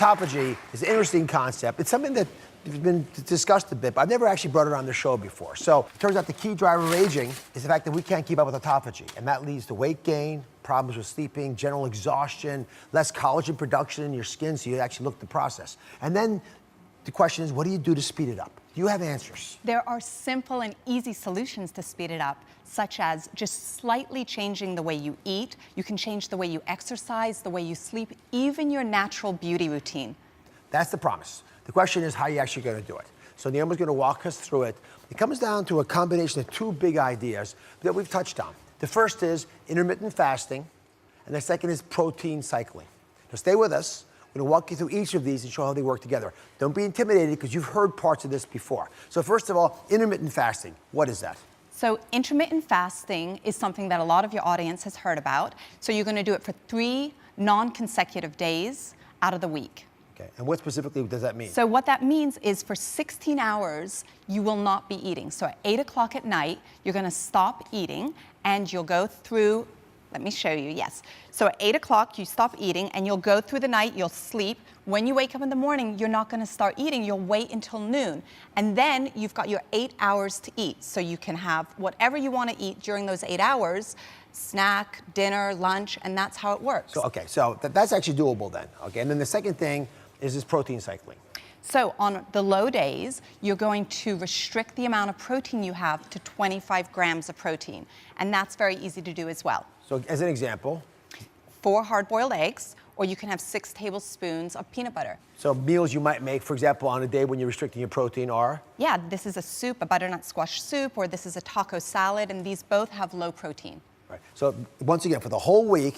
autophagy is an interesting concept. It's something that has been discussed a bit, but I've never actually brought it on the show before. So it turns out the key driver of aging is the fact that we can't keep up with autophagy, and that leads to weight gain, problems with sleeping, general exhaustion, less collagen production in your skin, so you actually look at the process. And then the question is, what do you do to speed it up? Do you have answers? There are simple and easy solutions to speed it up, such as just slightly changing the way you eat. You can change the way you exercise, the way you sleep, even your natural beauty routine. That's the promise. The question is how you're actually going to do it. So Naomi's going to walk us through it. It comes down to a combination of two big ideas that we've touched on. The first is intermittent fasting, and the second is protein cycling. Now stay with us. I'm going to walk you through each of these and show how they work together. Don't be intimidated because you've heard parts of this before. So first of all, intermittent fasting. What is that? So intermittent fasting is something that a lot of your audience has heard about. So you're going to do it for 3 non-consecutive days out of the week. Okay, and what specifically does that mean? So what that means is for 16 hours, you will not be eating. So at 8 o'clock at night, you're going to stop eating and you'll go through. Let me show you, yes. So at 8 o'clock, you stop eating and you'll go through the night, you'll sleep. When you wake up in the morning, you're not gonna start eating, you'll wait until noon. And then you've got your 8 hours to eat. So you can have whatever you wanna eat during those 8 hours, snack, dinner, lunch, and that's how it works. So, okay, so that's actually doable then. Okay, and then the second thing is this protein cycling. So on the low days, you're going to restrict the amount of protein you have to 25 grams of protein. And that's very easy to do as well. So as an example? 4 hard-boiled eggs, or you can have 6 tablespoons of peanut butter. So meals you might make, for example, on a day when you're restricting your protein are? Yeah, this is a soup, a butternut squash soup, or this is a taco salad, and these both have low protein. Right. So once again, for the whole week,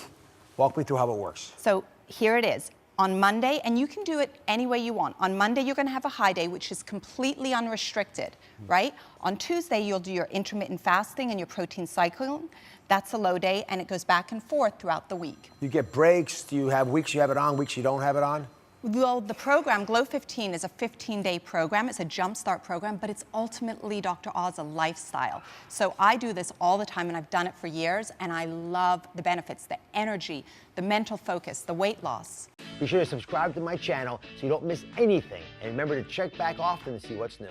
walk me through how it works. So here it is. On Monday, and you can do it any way you want. On Monday, you're gonna have a high day, which is completely unrestricted, right? On Tuesday, you'll do your intermittent fasting and your protein cycling. That's a low day, and it goes back and forth throughout the week. You get breaks? Do you have weeks you have it on, weeks you don't have it on? Well, the program, Glow 15, is a 15-day program. It's a jumpstart program, but it's ultimately, Dr. Oz, a lifestyle. So I do this all the time, and I've done it for years, and I love the benefits, the energy, the mental focus, the weight loss. Be sure to subscribe to my channel so you don't miss anything. And remember to check back often to see what's new.